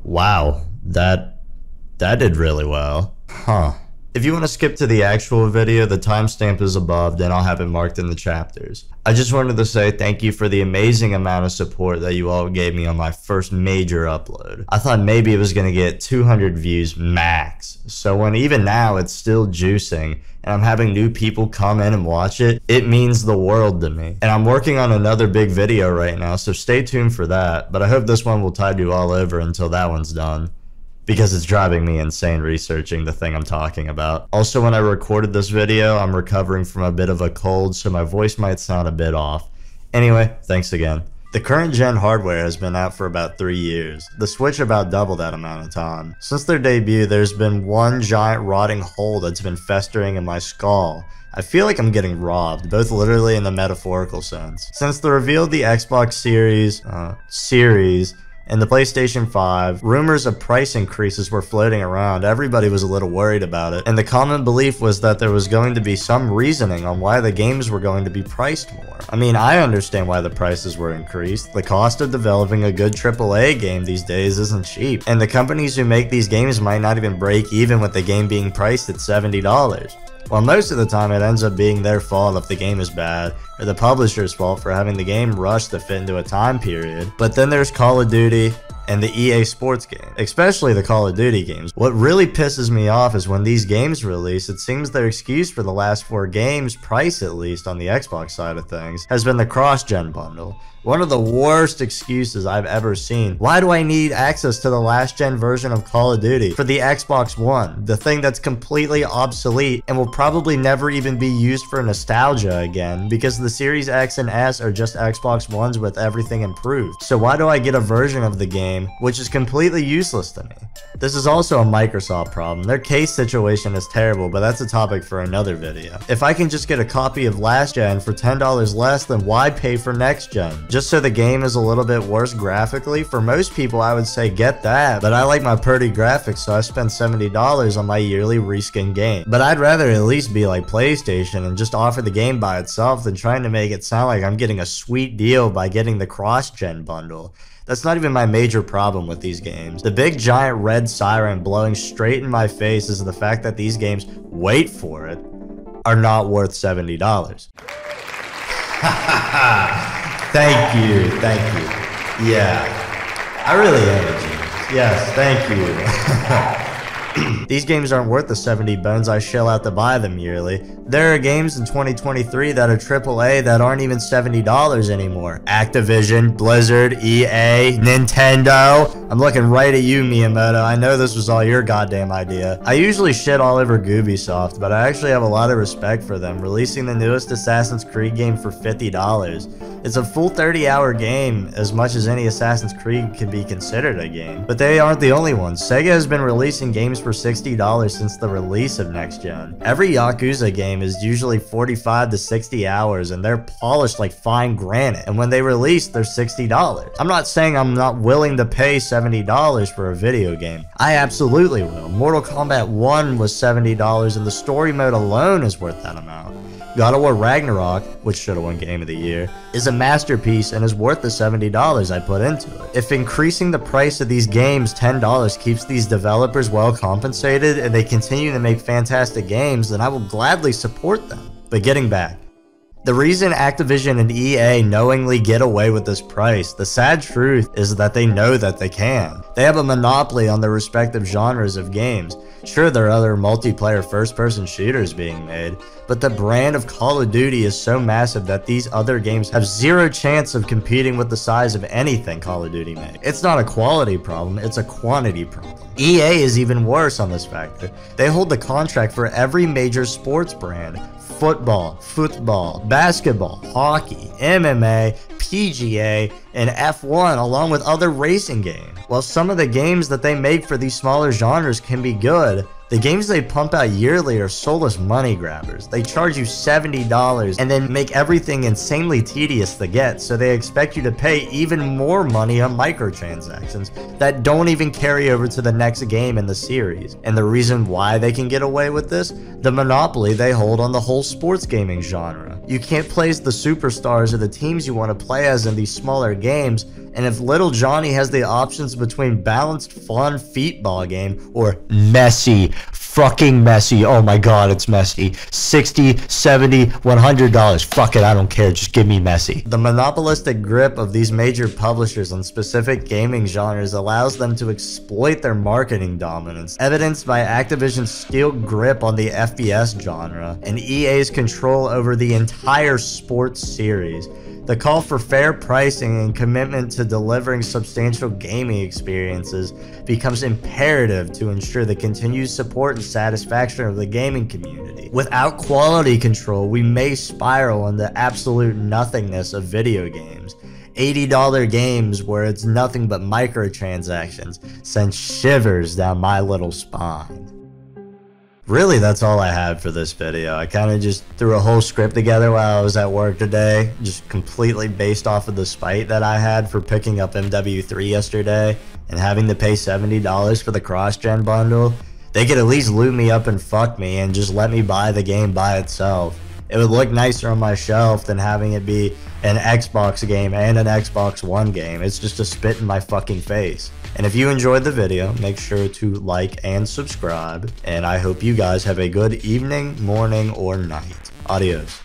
Wow, that did really well. Huh. If you want to skip to the actual video, the timestamp is above, then I'll have it marked in the chapters. I just wanted to say thank you for the amazing amount of support that you all gave me on my first major upload. I thought maybe it was going to get 200 views max, so when even now it's still juicing and I'm having new people come in and watch it, it means the world to me. And I'm working on another big video right now, so stay tuned for that, but I hope this one will tide you all over until that one's done, because it's driving me insane researching the thing I'm talking about. Also, when I recorded this video, I'm recovering from a bit of a cold, so my voice might sound a bit off. Anyway, thanks again. The current gen hardware has been out for about 3 years. The Switch about double that amount of time. Since their debut, there's been one giant rotting hole that's been festering in my skull. I feel like I'm getting robbed, both literally and the metaphorical sense. Since the reveal of the Xbox Series and the PlayStation 5, rumors of price increases were floating around. Everybody was a little worried about it, and the common belief was that there was going to be some reasoning on why the games were going to be priced more. I mean, I understand why the prices were increased. The cost of developing a good AAA game these days isn't cheap, and the companies who make these games might not even break even with the game being priced at $70. Well, most of the time it ends up being their fault if the game is bad, or the publisher's fault for having the game rushed to fit into a time period. But then there's Call of Duty and the EA Sports game, especially the Call of Duty games. What really pisses me off is when these games release, it seems their excuse for the last 4 games, price at least on the Xbox side of things, has been the cross-gen bundle. One of the worst excuses I've ever seen. Why do I need access to the last gen version of Call of Duty for the Xbox One? The thing that's completely obsolete and will probably never even be used for nostalgia again, because the Series X and S are just Xbox Ones with everything improved. So why do I get a version of the game which is completely useless to me? This is also a Microsoft problem. Their case situation is terrible, but that's a topic for another video. If I can just get a copy of last gen for $10 less, then why pay for next gen? Just so the game is a little bit worse graphically? For most people, I would say get that, but I like my pretty graphics, so I spend $70 on my yearly reskin game. But I'd rather at least be like PlayStation and just offer the game by itself than trying to make it sound like I'm getting a sweet deal by getting the cross-gen bundle. That's not even my major problem with these games. The big giant red siren blowing straight in my face is the fact that these games, wait for it, are not worth $70. Thank you. Yeah, I really am a genius. Yes, thank you. These games aren't worth the 70 bones I shell out to buy them yearly. There are games in 2023 that are AAA that aren't even $70 anymore. Activision, Blizzard, EA, Nintendo. I'm looking right at you, Miyamoto. I know this was all your goddamn idea. I usually shit all over Ubisoft, but I actually have a lot of respect for them, releasing the newest Assassin's Creed game for $50. It's a full 30-hour game, as much as any Assassin's Creed can be considered a game. But they aren't the only ones. Sega has been releasing games for $60 since the release of Next Gen. Every Yakuza game is usually 45 to 60 hours, and they're polished like fine granite. And when they release, they're $60. I'm not saying I'm not willing to pay $70 for a video game. I absolutely will. Mortal Kombat 1 was $70, and the story mode alone is worth that amount. God of War Ragnarok, which should have won Game of the Year, is a masterpiece and is worth the $70 I put into it. If increasing the price of these games $10 keeps these developers well compensated and they continue to make fantastic games, then I will gladly support them. But getting back, the reason Activision and EA knowingly get away with this price, the sad truth is that they know that they can. They have a monopoly on their respective genres of games. Sure, there are other multiplayer first-person shooters being made, but the brand of Call of Duty is so massive that these other games have zero chance of competing with the size of anything Call of Duty makes. It's not a quality problem, it's a quantity problem. EA is even worse on this factor. They hold the contract for every major sports brand. Football, basketball, hockey, MMA, PGA, and F1, along with other racing games. While some of the games that they make for these smaller genres can be good, the games they pump out yearly are soulless money grabbers. They charge you $70 and then make everything insanely tedious to get, so they expect you to pay even more money on microtransactions that don't even carry over to the next game in the series. And the reason why they can get away with this? The monopoly they hold on the whole sports gaming genre. You can't play as the superstars or the teams you want to play as in these smaller games And if little Johnny has the options between balanced, fun feetball game or messy, fucking messy, oh my god, it's messy, $60, $70, $100, fuck it, I don't care, just give me messy. The monopolistic grip of these major publishers on specific gaming genres allows them to exploit their marketing dominance, evidenced by Activision's skilled grip on the FPS genre and EA's control over the entire sports series. The call for fair pricing and commitment to delivering substantial gaming experiences becomes imperative to ensure the continued support and satisfaction of the gaming community. Without quality control, we may spiral into absolute nothingness of video games. $80 games where it's nothing but microtransactions send shivers down my little spine. Really, that's all I had for this video. I kind of just threw a whole script together while I was at work today, just completely based off of the spite that I had for picking up MW3 yesterday and having to pay $70 for the cross-gen bundle. They could at least loot me up and fuck me and just let me buy the game by itself. It would look nicer on my shelf than having it be an Xbox game and an Xbox One game. It's just a spit in my fucking face. And if you enjoyed the video, make sure to like and subscribe. And I hope you guys have a good evening, morning, or night. Adios.